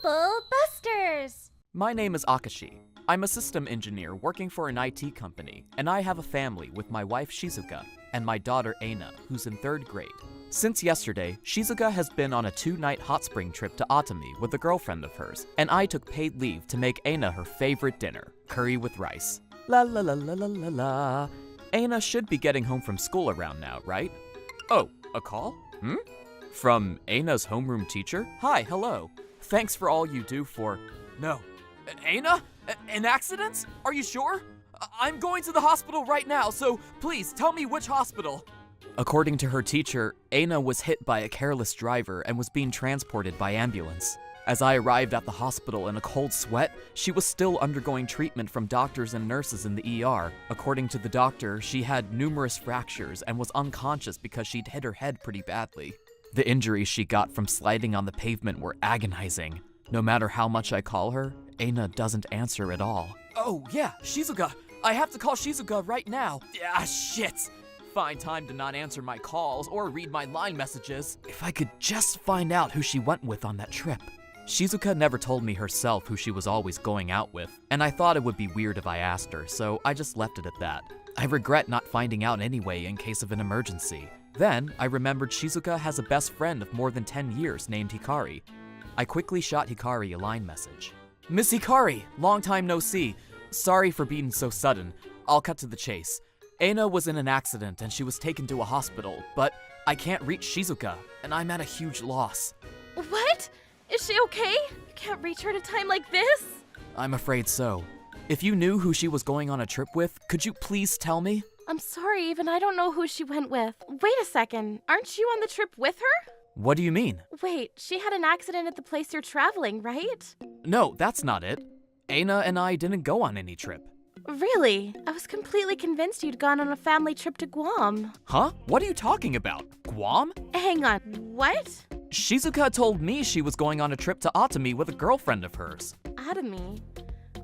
Bubble Busters! My name is Akashi. I'm a system engineer working for an IT company, and I have a family with my wife Shizuka and my daughter Aina, who's in 3rd grade. Since yesterday, Shizuka has been on a 2-night hot spring trip to Atami with a girlfriend of hers, and I took paid leave to make Aina her favorite dinner, curry with rice. La la la la la la la. Aina should be getting home from school around now, right? Oh, a call? From Aina's homeroom teacher? Hi, hello. Thanks for all you do for... No. Aina? An accident? Are you sure? I'm going to the hospital right now, so please tell me which hospital. According to her teacher, Aina was hit by a careless driver and was being transported by ambulance. As I arrived at the hospital in a cold sweat, she was still undergoing treatment from doctors and nurses in the ER. According to the doctor, she had numerous fractures and was unconscious because she'd hit her head pretty badly. The injuries she got from sliding on the pavement were agonizing. No matter how much I call her, Aina doesn't answer at all. Oh yeah, Shizuka! I have to call Shizuka right now! Ah, shit! Find time to not answer my calls or read my line messages. If I could just find out who she went with on that trip. Shizuka never told me herself who she was always going out with, and I thought it would be weird if I asked her, so I just left it at that. I regret not finding out anyway in case of an emergency. Then, I remembered Shizuka has a best friend of more than 10 years named Hikari. I quickly shot Hikari a line message. Miss Hikari, long time no see. Sorry for being so sudden. I'll cut to the chase. Aina was in an accident and she was taken to a hospital, but I can't reach Shizuka, and I'm at a huge loss. What? Is she okay? You can't reach her at a time like this? I'm afraid so. If you knew who she was going on a trip with, could you please tell me? I'm sorry, even I don't know who she went with. Wait a second, aren't you on the trip with her? What do you mean? Wait, she had an accident at the place you're traveling, right? No, that's not it. Aina and I didn't go on any trip. Really? I was completely convinced you'd gone on a family trip to Guam. Huh? What are you talking about? Guam? Hang on, what? Shizuka told me she was going on a trip to Atami with a girlfriend of hers. Atami?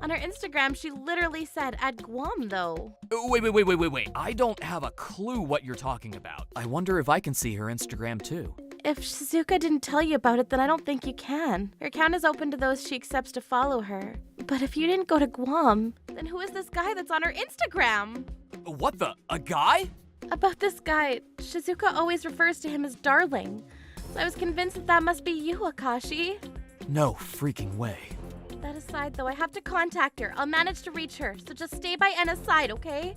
On her Instagram, she literally said at Guam, though. Wait. I don't have a clue what you're talking about. I wonder if I can see her Instagram too. If Shizuka didn't tell you about it, then I don't think you can. Her account is open to those she accepts to follow her. But if you didn't go to Guam, then who is this guy that's on her Instagram? What the? A guy? About this guy, Shizuka always refers to him as darling. So I was convinced that must be you, Akashi. No freaking way. That aside, though, I have to contact her. I'll manage to reach her, so just stay by Ena's side, okay?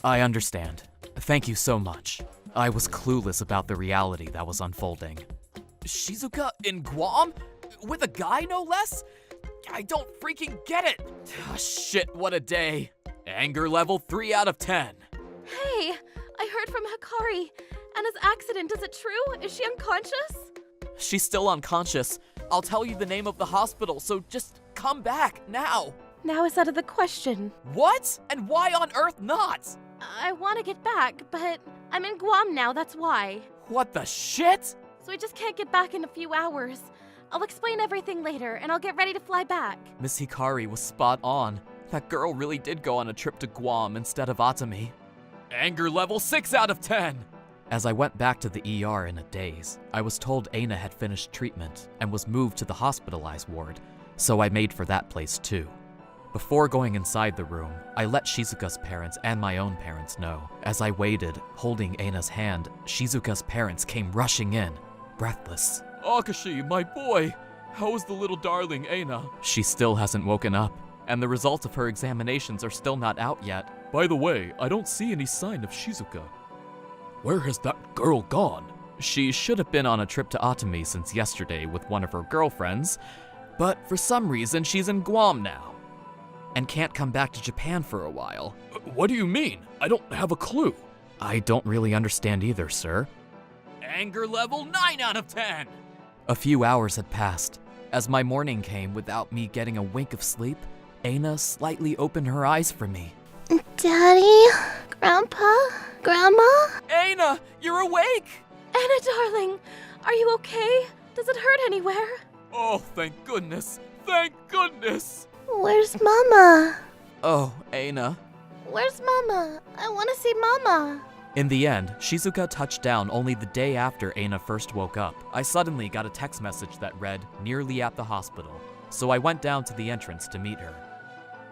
I understand. Thank you so much. I was clueless about the reality that was unfolding. Shizuka in Guam? With a guy, no less? I don't freaking get it! Shit, what a day. Anger level 3 out of 10. Hey, I heard from Hikari. Anna's accident, is it true? Is she unconscious? She's still unconscious. I'll tell you the name of the hospital, so just come back, now. Now is out of the question. What? And why on earth not? I want to get back, but I'm in Guam now, that's why. What the shit? So I just can't get back in a few hours. I'll explain everything later, and I'll get ready to fly back. Miss Hikari was spot on. That girl really did go on a trip to Guam instead of Atami. Anger level 6 out of 10. As I went back to the ER in a daze, I was told Aina had finished treatment and was moved to the hospitalized ward, so I made for that place too. Before going inside the room, I let Shizuka's parents and my own parents know. As I waited, holding Aina's hand, Shizuka's parents came rushing in, breathless. Akashi, my boy! How is the little darling Aina? She still hasn't woken up, and the results of her examinations are still not out yet. By the way, I don't see any sign of Shizuka. Where has that girl gone? She should have been on a trip to Atami since yesterday with one of her girlfriends, but for some reason she's in Guam now and can't come back to Japan for a while. What do you mean? I don't have a clue. I don't really understand either, sir. Anger level 9 out of 10! A few hours had passed. As my morning came without me getting a wink of sleep, Aina slightly opened her eyes for me. Daddy? Grandpa? Grandma? Aina, you're awake! Anna, darling, are you okay? Does it hurt anywhere? Oh, thank goodness. Thank goodness! Where's Mama? Oh, Aina. Where's Mama? I want to see Mama. In the end, Shizuka touched down only the day after Aina first woke up. I suddenly got a text message that read, "Nearly at the hospital." so I went down to the entrance to meet her.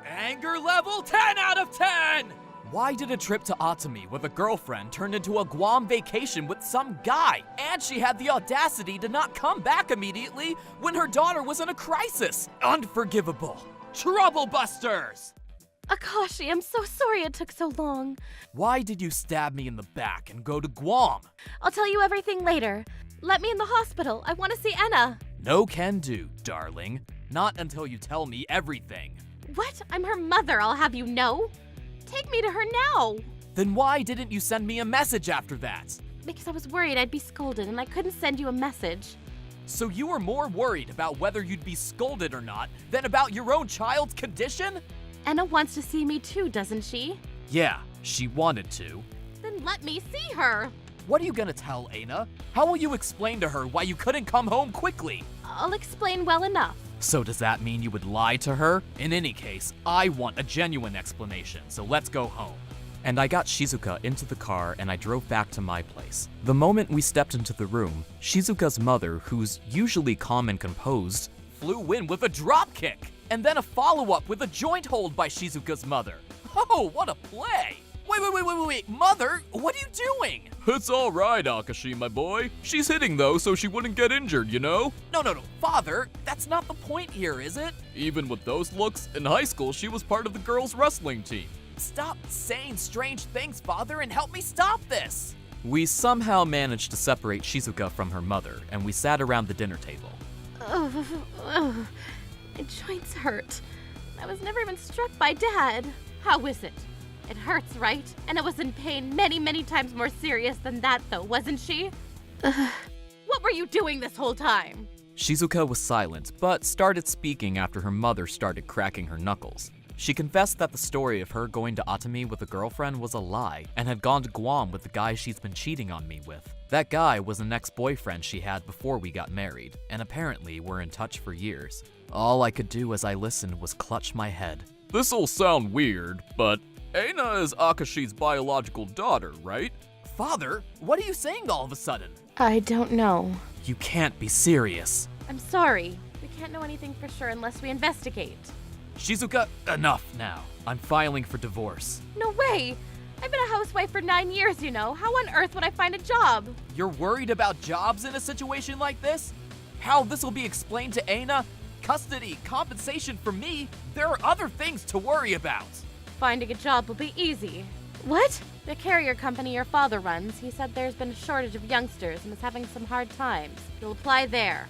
Anger level 10 out of 10! Why did a trip to Atami with a girlfriend turn into a Guam vacation with some guy? And she had the audacity to not come back immediately when her daughter was in a crisis. Unforgivable. Trouble busters! Akashi, I'm so sorry it took so long. Why did you stab me in the back and go to Guam? I'll tell you everything later. Let me in the hospital. I want to see Enna. No can do, darling. Not until you tell me everything. What? I'm her mother, I'll have you know. Take me to her now. Then why didn't you send me a message after that? Because I was worried I'd be scolded and I couldn't send you a message. So you were more worried about whether you'd be scolded or not than about your own child's condition? Enna wants to see me too, doesn't she? Yeah, she wanted to. Then let me see her. What are you gonna tell Aina? How will you explain to her why you couldn't come home quickly? I'll explain well enough. So does that mean you would lie to her? In any case, I want a genuine explanation, so let's go home. And I got Shizuka into the car and I drove back to my place. The moment we stepped into the room, Shizuka's mother, who's usually calm and composed, flew in with a dropkick, and then a follow-up with a joint hold by Shizuka's mother. Oh, what a play! Wait, Mother, what are you doing? It's all right, Akashi, my boy. She's hitting, though, so she wouldn't get injured, you know? No, Father, that's not the point here, is it? Even with those looks, in high school, she was part of the girls' wrestling team. Stop saying strange things, Father, and help me stop this! We somehow managed to separate Shizuka from her mother, and we sat around the dinner table. My joints hurt. I was never even struck by Dad. How is it? It hurts, right? And it was in pain many times more serious than that, though, wasn't she? What were you doing this whole time? Shizuka was silent, but started speaking after her mother started cracking her knuckles. She confessed that the story of her going to Atami with a girlfriend was a lie and had gone to Guam with the guy she's been cheating on me with. That guy was an ex-boyfriend she had before we got married, and apparently were in touch for years. All I could do as I listened was clutch my head. This'll sound weird, but Aina is Akashi's biological daughter, right? Father, what are you saying all of a sudden? I don't know. You can't be serious. I'm sorry. We can't know anything for sure unless we investigate. Shizuka, enough now. I'm filing for divorce. No way! I've been a housewife for 9 years, you know. How on earth would I find a job? You're worried about jobs in a situation like this? How this will be explained to Aina? Custody, compensation for me? There are other things to worry about. Finding a job will be easy. What? The carrier company your father runs, he said there's been a shortage of youngsters and is having some hard times. You'll apply there.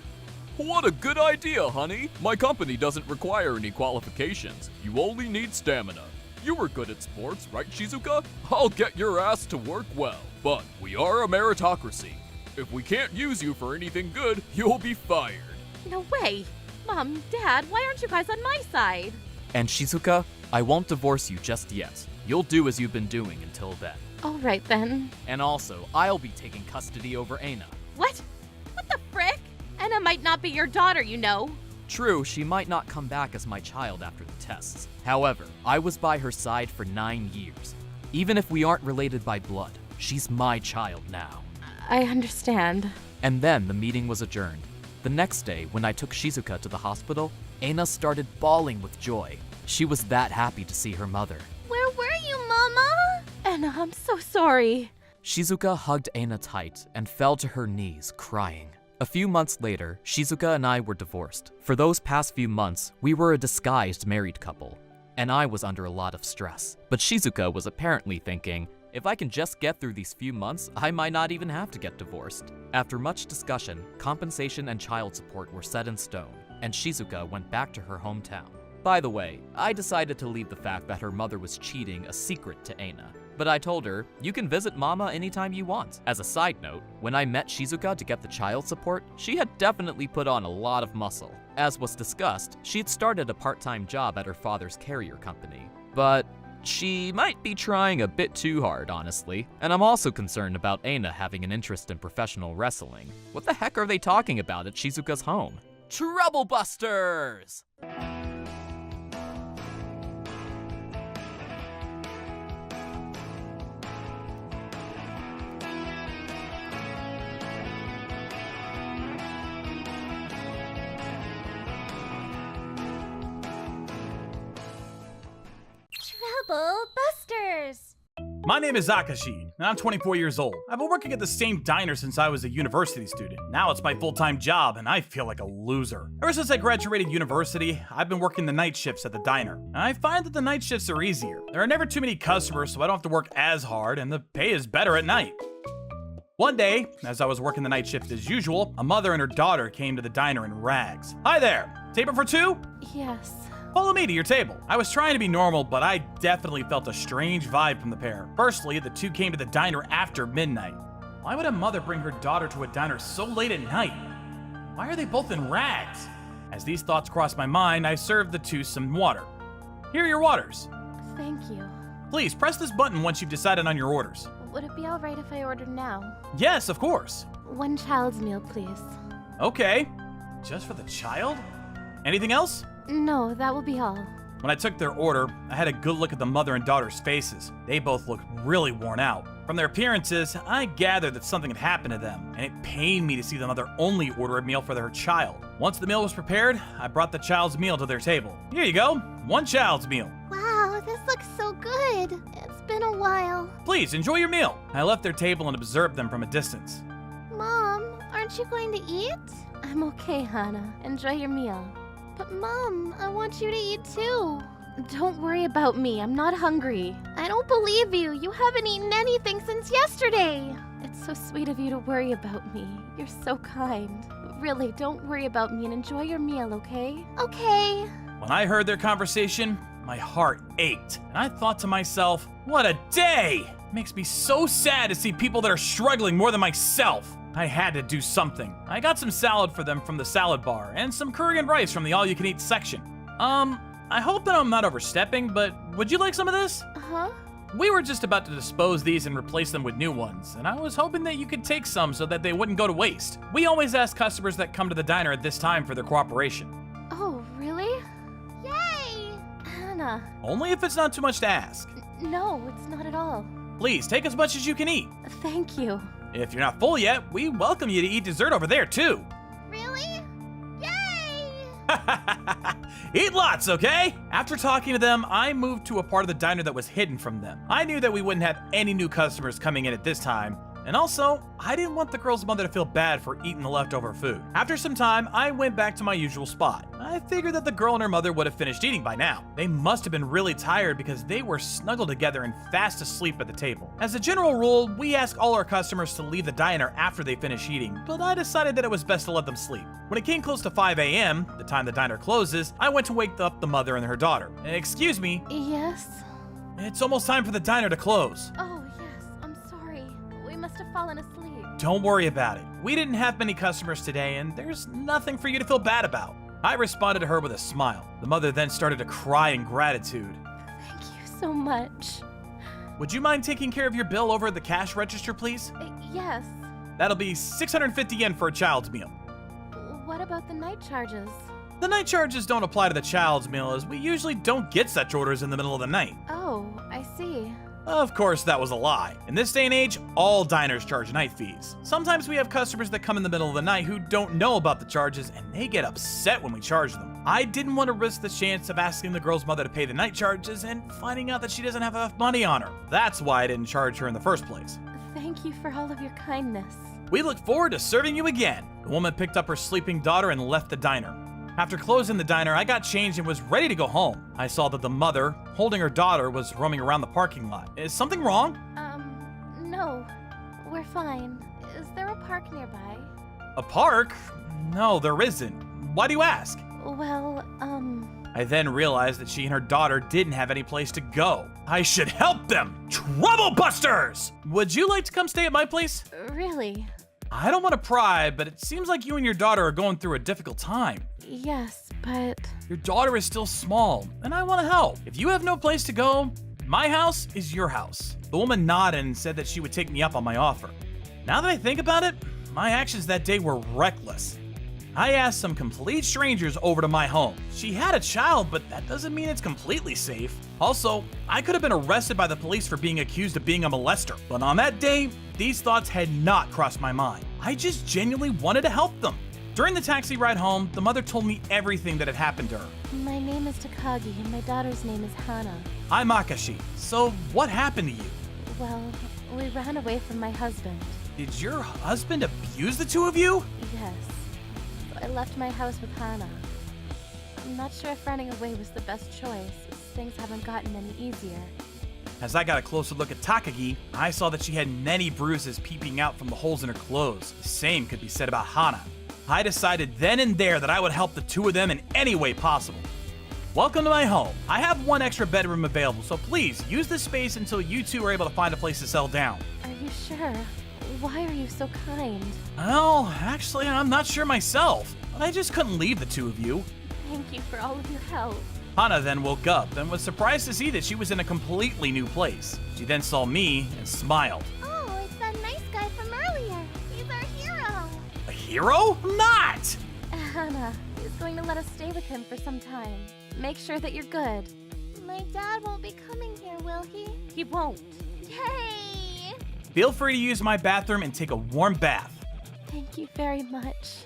What a good idea, honey. My company doesn't require any qualifications. You only need stamina. You were good at sports, right, Shizuka? I'll get your ass to work well. But we are a meritocracy. If we can't use you for anything good, you'll be fired. No way. Mom, Dad, why aren't you guys on my side? And Shizuka, I won't divorce you just yet. You'll do as you've been doing until then. All right, then. And also, I'll be taking custody over Aina. What? What the frick? Enna might not be your daughter, you know. True, she might not come back as my child after the tests. However, I was by her side for 9 years. Even if we aren't related by blood, she's my child now. I understand. And then the meeting was adjourned. The next day, when I took Shizuka to the hospital, Aina started bawling with joy. She was that happy to see her mother. Where were you, Mama? Enna, I'm so sorry. Shizuka hugged Aina tight and fell to her knees, crying. A few months later, Shizuka and I were divorced. For those past few months, we were a disguised married couple, and I was under a lot of stress. But Shizuka was apparently thinking, if I can just get through these few months, I might not even have to get divorced. After much discussion, compensation and child support were set in stone, and Shizuka went back to her hometown. By the way, I decided to leave the fact that her mother was cheating a secret to Aina. But I told her, you can visit Mama anytime you want. As a side note, when I met Shizuka to get the child support, she had definitely put on a lot of muscle. As was discussed, she had started a part-time job at her father's carrier company. But she might be trying a bit too hard, honestly. And I'm also concerned about Aina having an interest in professional wrestling. What the heck are they talking about at Shizuka's home? Trouble Busters! My name is Akashi, and I'm 24 years old. I've been working at the same diner since I was a university student. Now it's my full-time job, and I feel like a loser. Ever since I graduated university, I've been working the night shifts at the diner. I find that the night shifts are easier. There are never too many customers, so I don't have to work as hard, and the pay is better at night. One day, as I was working the night shift as usual, a mother and her daughter came to the diner in rags. Hi there! Table for two? Yes. Follow me to your table. I was trying to be normal, but I definitely felt a strange vibe from the pair. Firstly, the two came to the diner after midnight. Why would a mother bring her daughter to a diner so late at night? Why are they both in rags? As these thoughts crossed my mind, I served the two some water. Here are your waters. Thank you. Please press this button once you've decided on your orders. Would it be alright if I ordered now? Yes, of course. 1 child's meal, please. Okay. Just for the child? Anything else? No, that will be all. When I took their order, I had a good look at the mother and daughter's faces. They both looked really worn out. From their appearances, I gathered that something had happened to them, and it pained me to see the mother only order a meal for their child. Once the meal was prepared, I brought the child's meal to their table. Here you go, 1 child's meal. Wow, this looks so good. It's been a while. Please enjoy your meal. I left their table and observed them from a distance. Mom, aren't you going to eat? I'm okay, Hannah. Enjoy your meal. But Mom, I want you to eat too. Don't worry about me. I'm not hungry. I don't believe you. You haven't eaten anything since yesterday. It's so sweet of you to worry about me. You're so kind. Really, don't worry about me and enjoy your meal, okay? Okay. When I heard their conversation, my heart ached, and I thought to myself, what a day! It makes me so sad to see people that are struggling more than myself. I had to do something. I got some salad for them from the salad bar, and some curry and rice from the all-you-can-eat section. I hope that I'm not overstepping, but would you like some of this? Huh? We were just about to dispose these and replace them with new ones, and I was hoping that you could take some so that they wouldn't go to waste. We always ask customers that come to the diner at this time for their cooperation. Oh, really? Yay! Hannah. Only if it's not too much to ask. No, it's not at all. Please, take as much as you can eat. Thank you. If you're not full yet, we welcome you to eat dessert over there, too. Really? Yay! Eat lots, okay? After talking to them, I moved to a part of the diner that was hidden from them. I knew that we wouldn't have any new customers coming in at this time, and also, I didn't want the girl's mother to feel bad for eating the leftover food. After some time, I went back to my usual spot. I figured that the girl and her mother would have finished eating by now. They must have been really tired because they were snuggled together and fast asleep at the table. As a general rule, we ask all our customers to leave the diner after they finish eating, but I decided that it was best to let them sleep. When it came close to 5 a.m., the time the diner closes, I went to wake up the mother and her daughter. Excuse me, Yes? it's almost time for the diner to close. Oh, yes. I'm sorry. We must have fallen asleep. Don't worry about it. We didn't have many customers today, and there's nothing for you to feel bad about. I responded to her with a smile. The mother then started to cry in gratitude. Thank you so much. Would you mind taking care of your bill over at the cash register, please? Yes. That'll be 650 yen for a child's meal. What about the night charges? The night charges don't apply to the child's meal, as we usually don't get such orders in the middle of the night. Oh, I see. Of course, that was a lie. In this day and age, all diners charge night fees. Sometimes we have customers that come in the middle of the night who don't know about the charges, and they get upset when we charge them. I didn't want to risk the chance of asking the girl's mother to pay the night charges and finding out that she doesn't have enough money on her. That's why I didn't charge her in the first place. Thank you for all of your kindness. We look forward to serving you again. The woman picked up her sleeping daughter and left the diner. After closing the diner, I got changed and was ready to go home. I saw that the mother, holding her daughter, was roaming around the parking lot. Is something wrong? No. We're fine. Is there a park nearby? A park? No, there isn't. Why do you ask? Well, I then realized that she and her daughter didn't have any place to go. I should help them! Trouble busters! Would you like to come stay at my place? really? I don't want to pry, but it seems like you and your daughter are going through a difficult time. Yes, but... Your daughter is still small, and I want to help. If you have no place to go, my house is your house. The woman nodded and said that she would take me up on my offer. Now that I think about it, my actions that day were reckless. I asked some complete strangers over to my home. She had a child, but that doesn't mean it's completely safe. Also, I could have been arrested by the police for being accused of being a molester. But on that day, these thoughts had not crossed my mind. I just genuinely wanted to help them. During the taxi ride home, the mother told me everything that had happened to her. My name is Takagi, and my daughter's name is Hana. I'm Akashi. So what happened to you? Well, we ran away from my husband. Did your husband abuse the two of you? Yes. So I left my house with Hana. I'm not sure if running away was the best choice, as things haven't gotten any easier. As I got a closer look at Takagi, I saw that she had many bruises peeping out from the holes in her clothes. The same could be said about Hana. I decided then and there that I would help the two of them in any way possible. Welcome to my home. I have one extra bedroom available, so please use this space until you two are able to find a place to settle down. Are you sure? Why are you so kind? Well, actually, I'm not sure myself, but I just couldn't leave the two of you. Thank you for all of your help. Hana then woke up and was surprised to see that she was in a completely new place. She then saw me and smiled. Oh, it's that nice guy from earlier. He's our hero. A hero? I'm not! Hana, he's going to let us stay with him for some time. Make sure that you're good. My dad won't be coming here, will he? He won't. Yay! Feel free to use my bathroom and take a warm bath. Thank you very much.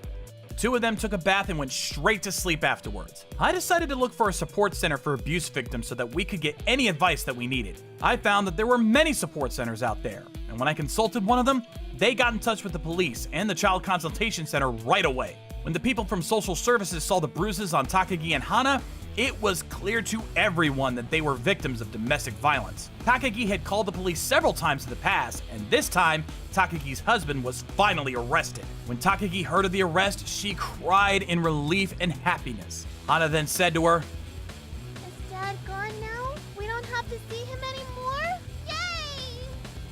Two of them took a bath and went straight to sleep afterwards. I decided to look for a support center for abuse victims so that we could get any advice that we needed. I found that there were many support centers out there, and when I consulted one of them, they got in touch with the police and the child consultation center right away. When the people from social services saw the bruises on Takagi and Hana, it was clear to everyone that they were victims of domestic violence. Takagi had called the police several times in the past, and this time, Takagi's husband was finally arrested. When Takagi heard of the arrest, she cried in relief and happiness. Hana then said to her, Is Dad gone now? We don't have to see him anymore? Yay!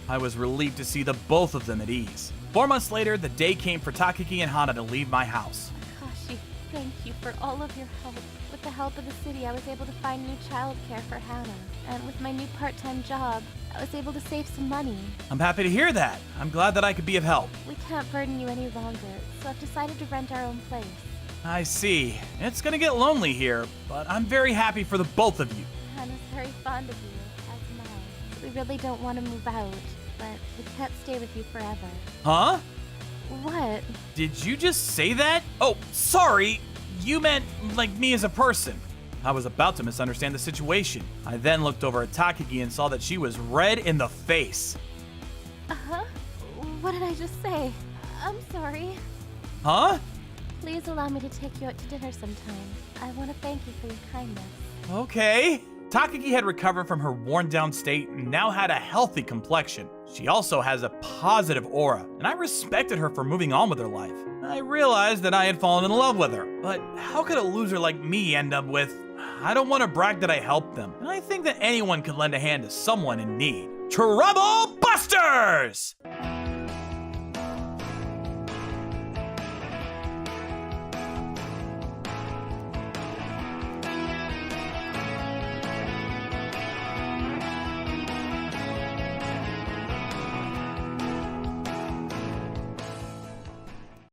I was relieved to see the both of them at ease. 4 months later, the day came for Takagi and Hana to leave my house. Akashi, thank you for all of your help. With the help of the city, I was able to find new childcare for Hana. And with my new part-time job, I was able to save some money. I'm happy to hear that. I'm glad that I could be of help. We can't burden you any longer, so I've decided to rent our own place. I see. It's gonna get lonely here, but I'm very happy for the both of you. Hana's very fond of you, as am I. We really don't want to move out, but we can't stay with you forever. Huh? What? Did you just say that? Oh, sorry. You meant like me as a person. I was about to misunderstand the situation. I then looked over at Takagi and saw that she was red in the face. Uh-huh? What did I just say? I'm sorry. Huh? Please allow me to take you out to dinner sometime. I want to thank you for your kindness. Okay. Takagi had recovered from her worn-down state and now had a healthy complexion. She also has a positive aura, and I respected her for moving on with her life. I realized that I had fallen in love with her, but how could a loser like me end up with... I don't want to brag that I helped them, and I think that anyone could lend a hand to someone in need. Trouble Busters!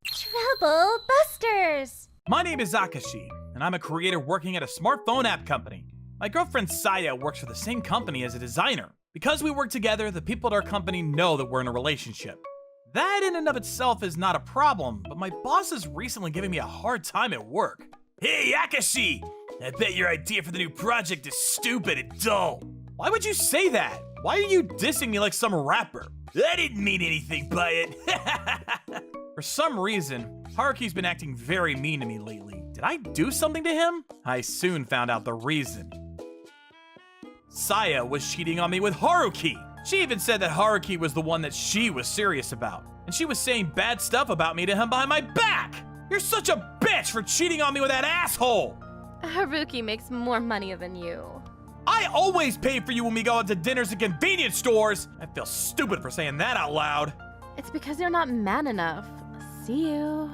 Trouble Busters! My name is Akashi, and I'm a creator working at a smartphone app company. My girlfriend Saya works for the same company as a designer. Because we work together, the people at our company know that we're in a relationship. That in and of itself is not a problem, but my boss is recently giving me a hard time at work. Hey, Akashi! I bet your idea for the new project is stupid and dull. Why would you say that? Why are you dissing me like some rapper? I didn't mean anything by it. For some reason, Haruki's been acting very mean to me lately. Did I do something to him? I soon found out the reason. Saya was cheating on me with Haruki. She even said that Haruki was the one that she was serious about. And she was saying bad stuff about me to him behind my back. You're such a bitch for cheating on me with that asshole. Haruki makes more money than you. I always pay for you when we go out to dinners at convenience stores. I feel stupid for saying that out loud. It's because you're not man enough. See you.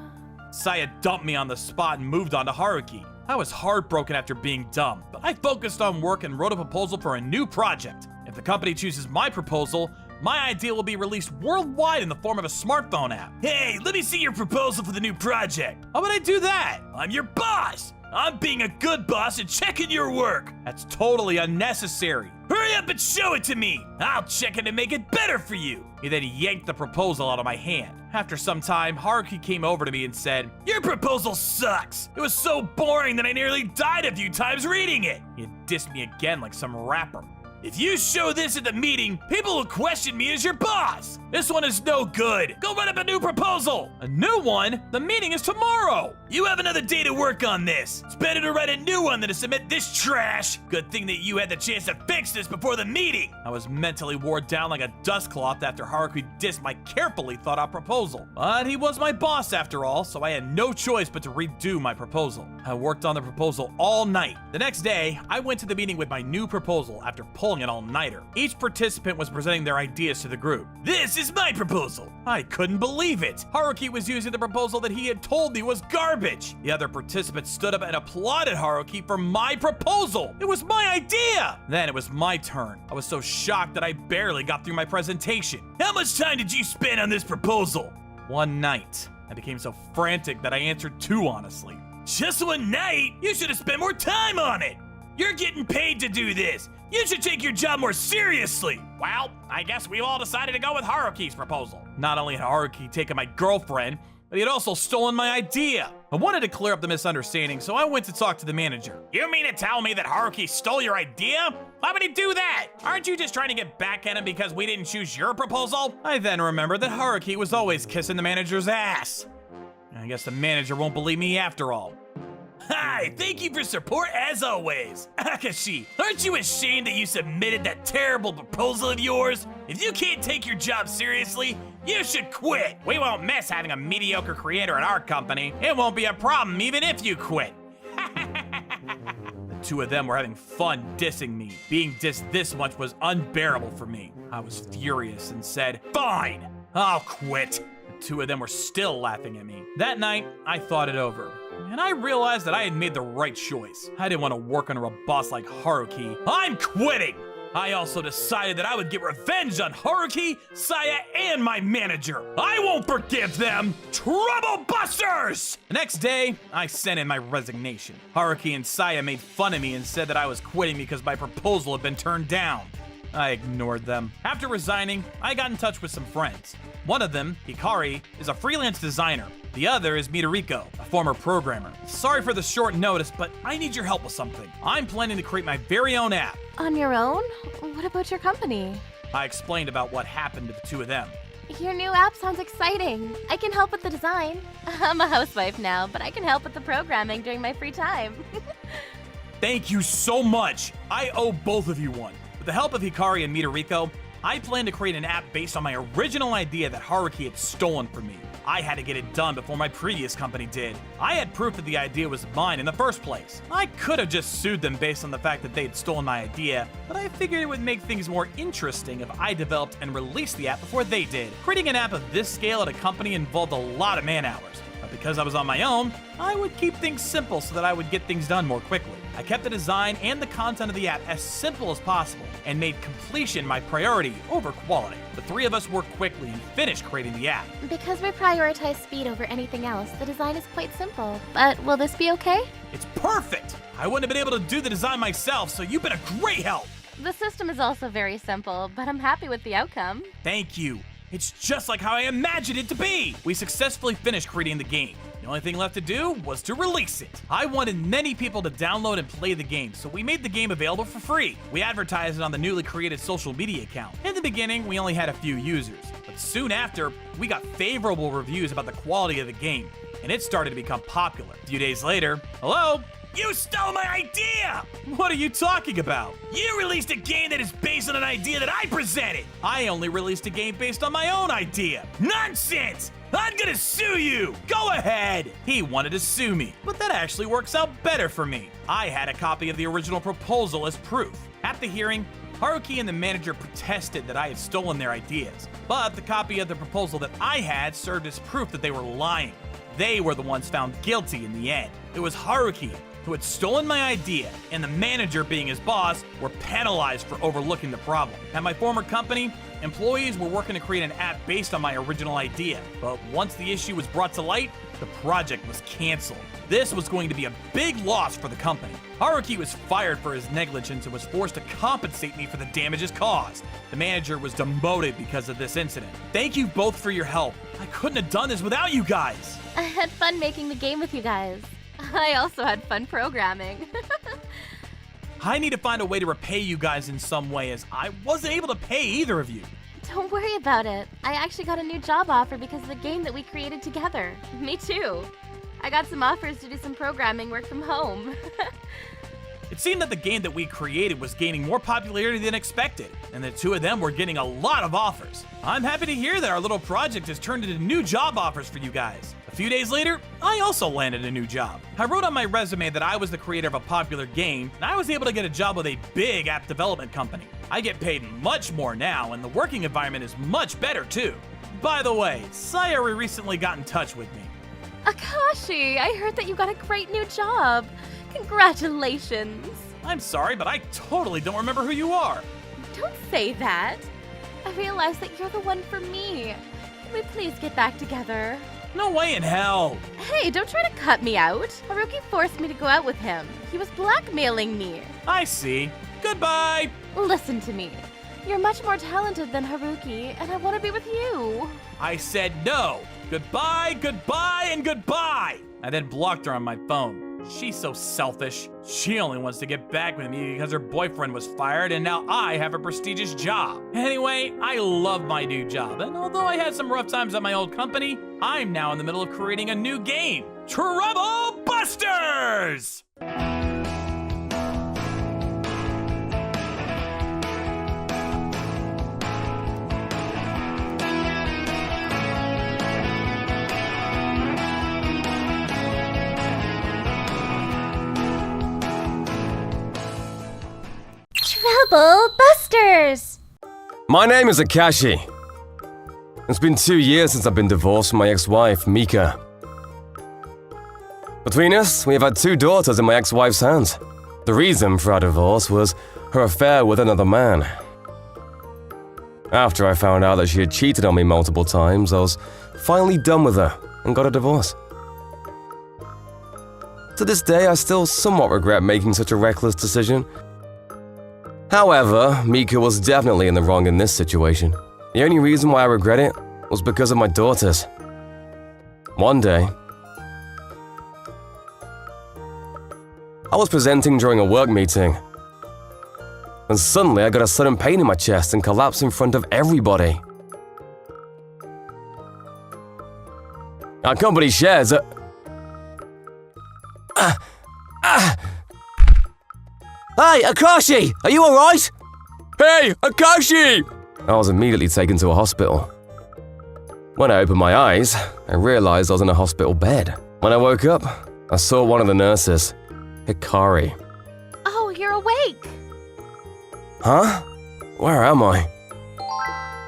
Saya dumped me on the spot and moved on to Haruki. I was heartbroken after being dumb, but I focused on work and wrote a proposal for a new project. If the company chooses my proposal, my idea will be released worldwide in the form of a smartphone app. Hey, let me see your proposal for the new project. How would I do that? I'm your boss. I'm being a good boss and checking your work. That's totally unnecessary. Hurry up and show it to me. I'll check it and make it better for you. He then yanked the proposal out of my hand. After some time, Haruki came over to me and said, Your proposal sucks. It was so boring that I nearly died a few times reading it. He had dissed me again like some rapper. If you show this at the meeting, people will question me as your boss. This one is no good. Go write up a new proposal. A new one? The meeting is tomorrow. You have another day to work on this. It's better to write a new one than to submit this trash. Good thing that you had the chance to fix this before the meeting. I was mentally wore down like a dust cloth after Haruki dissed my carefully thought out proposal. But he was my boss after all, so I had no choice but to redo my proposal. I worked on the proposal all night. The next day, I went to the meeting with my new proposal after pulling an all-nighter. Each participant was presenting their ideas to the group. This is my proposal. I couldn't believe it. Haruki was using the proposal that he had told me was garbage. The other participants stood up and applauded Haruki for my proposal. It was my idea. Then it was my turn. I was so shocked that I barely got through my presentation. How much time did you spend on this proposal? One night. I became so frantic that I answered too honestly. Just one night? You should have spent more time on it. You're getting paid to do this. You should take your job more seriously. Well, I guess we all decided to go with Haruki's proposal. Not only had Haruki taken my girlfriend, but he had also stolen my idea. I wanted to clear up the misunderstanding, so I went to talk to the manager. You mean to tell me that Haruki stole your idea? Why would he do that? Aren't you just trying to get back at him because we didn't choose your proposal? I then remembered that Haruki was always kissing the manager's ass. I guess the manager won't believe me after all. Hi, thank you for support as always. Akashi, aren't you ashamed that you submitted that terrible proposal of yours? If you can't take your job seriously, you should quit. We won't miss having a mediocre creator at our company. It won't be a problem even if you quit. The two of them were having fun dissing me. Being dissed this much was unbearable for me. I was furious and said, fine, I'll quit. The two of them were still laughing at me. That night, I thought it over. And I realized that I had made the right choice. I didn't want to work under a boss like Haruki. I'm quitting! I also decided that I would get revenge on Haruki, Saya, and my manager. I won't forgive them! Trouble busters! The next day, I sent in my resignation. Haruki and Saya made fun of me and said that I was quitting because my proposal had been turned down. I ignored them. After resigning, I got in touch with some friends. One of them, Hikari, is a freelance designer. The other is Midoriko, a former programmer. Sorry for the short notice, but I need your help with something. I'm planning to create my very own app. On your own? What about your company? I explained about what happened to the two of them. Your new app sounds exciting. I can help with the design. I'm a housewife now, but I can help with the programming during my free time. Thank you so much. I owe both of you one. With the help of Hikari and Midoriko, I plan to create an app based on my original idea that Haruki had stolen from me. I had to get it done before my previous company did. I had proof that the idea was mine in the first place. I could have just sued them based on the fact that they had stolen my idea, but I figured it would make things more interesting if I developed and released the app before they did. Creating an app of this scale at a company involved a lot of man hours. But because I was on my own, I would keep things simple so that I would get things done more quickly. I kept the design and the content of the app as simple as possible and made completion my priority over quality. The three of us worked quickly and finished creating the app. Because we prioritize speed over anything else, the design is quite simple. But will this be okay? It's perfect! I wouldn't have been able to do the design myself, so you've been a great help! The system is also very simple, but I'm happy with the outcome. Thank you. It's just like how I imagined it to be! We successfully finished creating the game. The only thing left to do was to release it. I wanted many people to download and play the game, so we made the game available for free. We advertised it on the newly created social media account. In the beginning, we only had a few users, but soon after, we got favorable reviews about the quality of the game, and it started to become popular. A few days later, hello? You stole my idea! What are you talking about? You released a game that is based on an idea that I presented! I only released a game based on my own idea! Nonsense! I'm gonna sue you! Go ahead! He wanted to sue me, but that actually works out better for me. I had a copy of the original proposal as proof. At the hearing, Haruki and the manager protested that I had stolen their ideas, but the copy of the proposal that I had served as proof that they were lying. They were the ones found guilty in the end. It was Haruki who had stolen my idea, and the manager, being his boss, were penalized for overlooking the problem. At my former company, employees were working to create an app based on my original idea, but once the issue was brought to light, the project was canceled. This was going to be a big loss for the company. Haruki was fired for his negligence and was forced to compensate me for the damages caused. The manager was demoted because of this incident. Thank you both for your help. I couldn't have done this without you guys. I had fun making the game with you guys. I also had fun programming. I need to find a way to repay you guys in some way, as I wasn't able to pay either of you. Don't worry about it. I actually got a new job offer because of the game that we created together. Me too. I got some offers to do some programming work from home. It seemed that the game that we created was gaining more popularity than expected, and the two of them were getting a lot of offers. I'm happy to hear that our little project has turned into new job offers for you guys. A few days later, I also landed a new job. I wrote on my resume that I was the creator of a popular game, and I was able to get a job with a big app development company. I get paid much more now, and the working environment is much better too. By the way, Sayori recently got in touch with me. Akashi, I heard that you got a great new job. Congratulations. I'm sorry, but I totally don't remember who you are. Don't say that. I realized that you're the one for me. Can we please get back together? No way in hell. Hey, don't try to cut me out. Haruki forced me to go out with him. He was blackmailing me. I see. Goodbye. Listen to me. You're much more talented than Haruki, and I want to be with you. I said no. Goodbye, goodbye, and goodbye. I then blocked her on my phone. She's so selfish. She only wants to get back with me because her boyfriend was fired and now I have a prestigious job. Anyway, I love my new job, and although I had some rough times at my old company, I'm now in the middle of creating a new game, Trouble Busters! Trouble Busters! My name is Akashi. It's been 2 years since I've been divorced from my ex-wife, Mika. Between us, we have had 2 daughters in my ex-wife's hands. The reason for our divorce was her affair with another man. After I found out that she had cheated on me multiple times, I was finally done with her and got a divorce. To this day, I still somewhat regret making such a reckless decision. However, Mika was definitely in the wrong in this situation. The only reason why I regret it was because of my daughters. One day, I was presenting during a work meeting, and suddenly I got a sudden pain in my chest and collapsed in front of everybody. Our company shares a... Hey, Akashi! Are you alright? Hey, Akashi! I was immediately taken to a hospital. When I opened my eyes, I realized I was in a hospital bed. When I woke up, I saw one of the nurses, Hikari. Oh, you're awake. Huh? Where am I?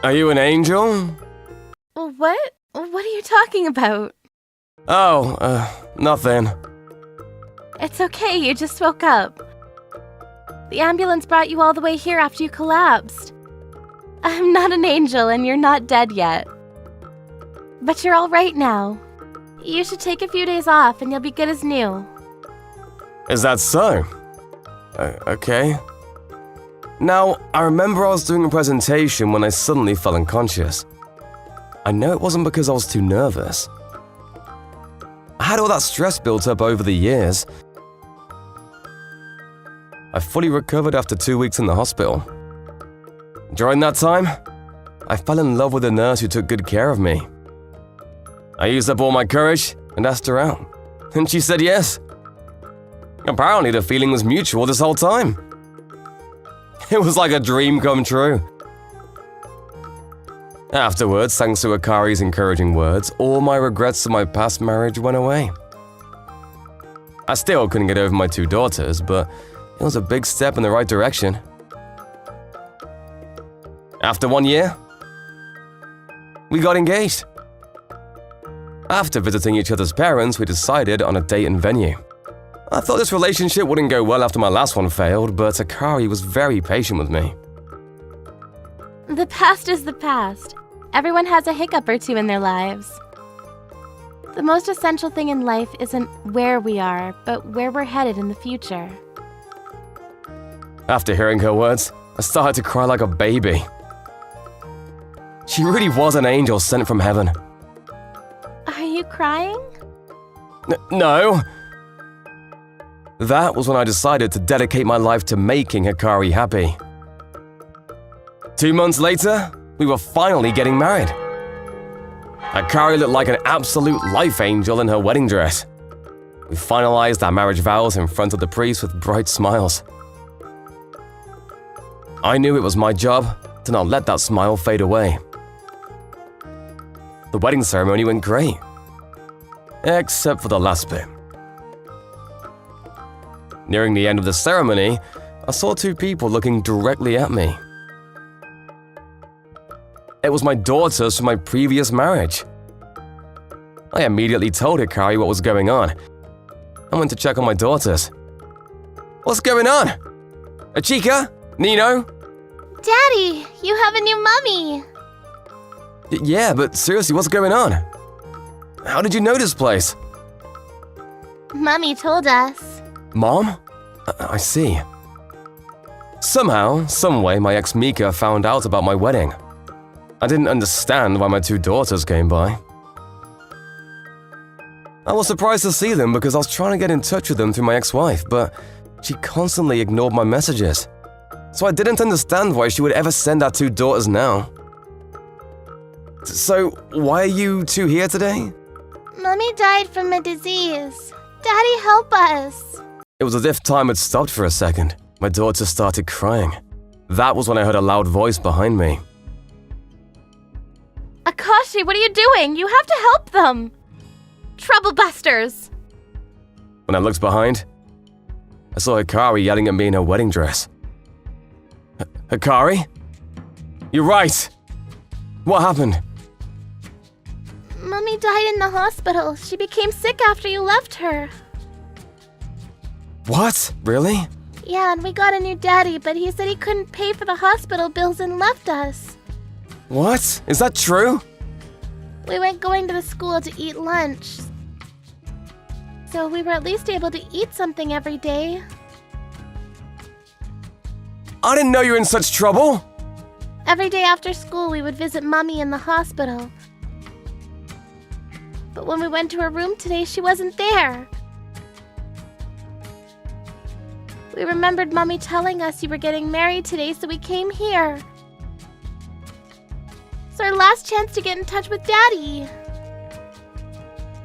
Are you an angel? What? What are you talking about? Oh, nothing. It's okay, you just woke up. The ambulance brought you all the way here after you collapsed. I'm not an angel and you're not dead yet. But you're all right now. You should take a few days off and you'll be good as new. Is that so? Okay. Now, I remember I was doing a presentation when I suddenly fell unconscious. I know it wasn't because I was too nervous. I had all that stress built up over the years. I fully recovered after 2 weeks in the hospital. During that time, I fell in love with a nurse who took good care of me. I used up all my courage and asked her out, and she said yes. Apparently the feeling was mutual this whole time. It was like a dream come true. Afterwards, thanks to Akari's encouraging words, all my regrets of my past marriage went away. I still couldn't get over my 2 daughters, but it was a big step in the right direction. After 1 year, we got engaged. After visiting each other's parents, we decided on a date and venue. I thought this relationship wouldn't go well after my last one failed, but Akari was very patient with me. The past is the past. Everyone has a hiccup or two in their lives. The most essential thing in life isn't where we are, but where we're headed in the future. After hearing her words, I started to cry like a baby. She really was an angel sent from heaven. Are you crying? No. That was when I decided to dedicate my life to making Hikari happy. 2 months later, we were finally getting married. Hikari looked like an absolute life angel in her wedding dress. We finalized our marriage vows in front of the priest with bright smiles. I knew it was my job to not let that smile fade away. The wedding ceremony went great, except for the last bit. Nearing the end of the ceremony, I saw 2 people looking directly at me. It was my daughters from my previous marriage. I immediately told Hikari what was going on. I went to check on my daughters. What's going on? Ichika? Nino? Daddy, you have a new mummy. Yeah, but seriously, what's going on? How did you know this place? Mummy told us. Mom? I see. Somehow, someway, my ex Mika found out about my wedding. I didn't understand why my 2 daughters came by. I was surprised to see them because I was trying to get in touch with them through my ex-wife, but she constantly ignored my messages. So I didn't understand why she would ever send our 2 daughters now. So, why are you 2 here today? Mummy died from a disease. Daddy, help us. It was as if time had stopped for a second. My daughter started crying. That was when I heard a loud voice behind me. Akashi, what are you doing? You have to help them! Troublebusters! When I looked behind, I saw Hikari yelling at me in her wedding dress. Hikari? You're right! What happened? Mummy died in the hospital. She became sick after you left her. What? Really? Yeah, and we got a new daddy, but he said he couldn't pay for the hospital bills and left us. What? Is that true? We went going to the school to eat lunch. So we were at least able to eat something every day. I didn't know you were in such trouble! Every day after school, we would visit Mummy in the hospital. But when we went to her room today, she wasn't there. We remembered Mummy telling us you were getting married today, so we came here. It's our last chance to get in touch with Daddy.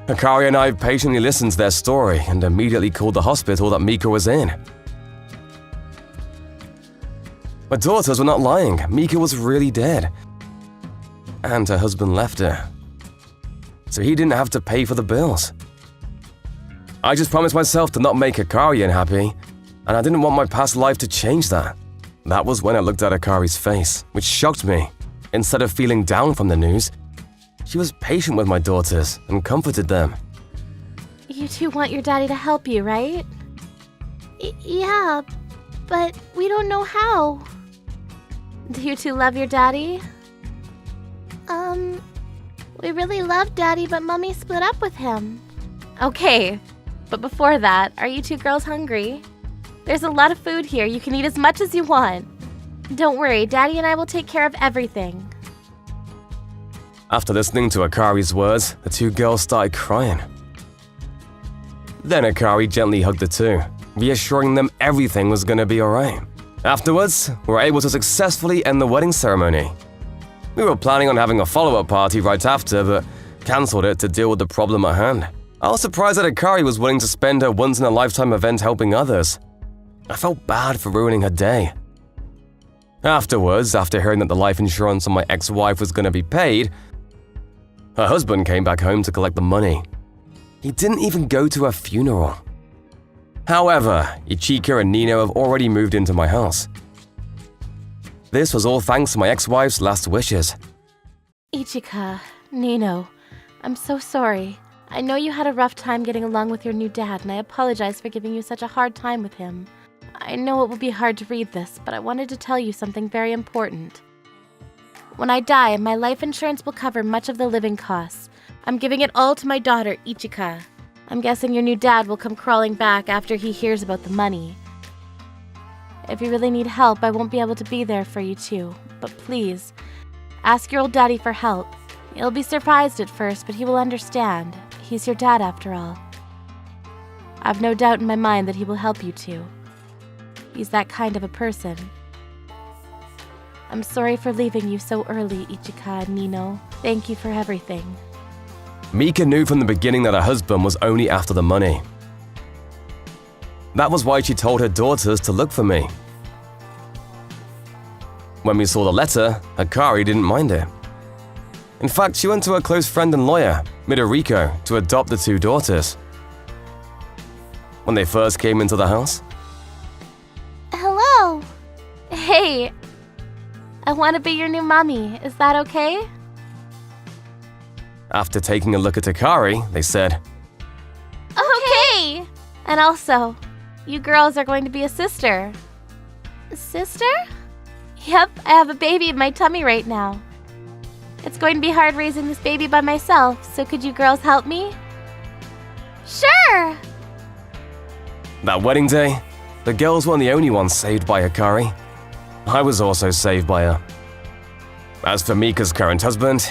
Hikari and I patiently listened to their story and immediately called the hospital that Mika was in. My daughters were not lying. Mika was really dead. And her husband left her. So he didn't have to pay for the bills. I just promised myself to not make Hikari unhappy, and I didn't want my past life to change that. That was when I looked at Hikari's face, which shocked me. Instead of feeling down from the news, she was patient with my daughters and comforted them. You 2 want your daddy to help you, right? Yeah, but we don't know how. Do you 2 love your daddy? We really love Daddy, but Mummy split up with him. Okay, but before that, are you 2 girls hungry? There's a lot of food here. You can eat as much as you want. Don't worry, Daddy and I will take care of everything. After listening to Hikari's words, the 2 girls started crying. Then Hikari gently hugged the 2, reassuring them everything was going to be alright. Afterwards, we were able to successfully end the wedding ceremony. We were planning on having a follow-up party right after, but cancelled it to deal with the problem at hand. I was surprised that Hikari was willing to spend her once-in-a-lifetime event helping others. I felt bad for ruining her day. Afterwards, after hearing that the life insurance on my ex-wife was going to be paid, her husband came back home to collect the money. He didn't even go to her funeral. However, Ichika and Nino have already moved into my house. This was all thanks to my ex-wife's last wishes. Ichika, Nino, I'm so sorry. I know you had a rough time getting along with your new dad, and I apologize for giving you such a hard time with him. I know it will be hard to read this, but I wanted to tell you something very important. When I die, my life insurance will cover much of the living costs. I'm giving it all to my daughter, Ichika. I'm guessing your new dad will come crawling back after he hears about the money. If you really need help, I won't be able to be there for you 2. But please, ask your old daddy for help. He'll be surprised at first, but he will understand. He's your dad after all. I've no doubt in my mind that he will help you too. He's that kind of a person. I'm sorry for leaving you so early, Ichika and Nino. Thank you for everything. Mika knew from the beginning that her husband was only after the money. That was why she told her daughters to look for me. When we saw the letter, Hikari didn't mind it. In fact, she went to her close friend and lawyer, Midoriko, to adopt the two daughters. When they first came into the house, Hello. Hey. I want to be your new mommy. Is that okay? after taking a look at Hikari, they said, Okay. And also, you girls are going to be a sister. Sister? Yep, I have a baby in my tummy right now. It's going to be hard raising this baby by myself, so could you girls help me? Sure! That wedding day, the girls weren't the only ones saved by Hikari. I was also saved by her. As for Mika's current husband,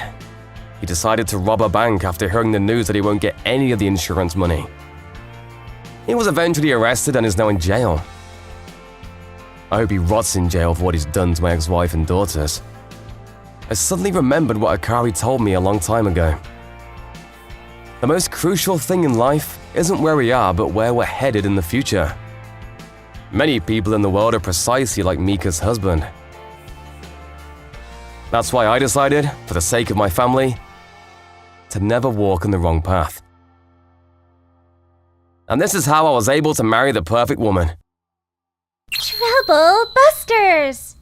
he decided to rob a bank after hearing the news that he won't get any of the insurance money. He was eventually arrested and is now in jail. I hope he rots in jail for what he's done to my ex-wife and daughters. I suddenly remembered what Hikari told me a long time ago. The most crucial thing in life isn't where we are, but where we're headed in the future. Many people in the world are precisely like Mika's husband. That's why I decided, for the sake of my family, to never walk in the wrong path. And this is how I was able to marry the perfect woman. Trouble Busters!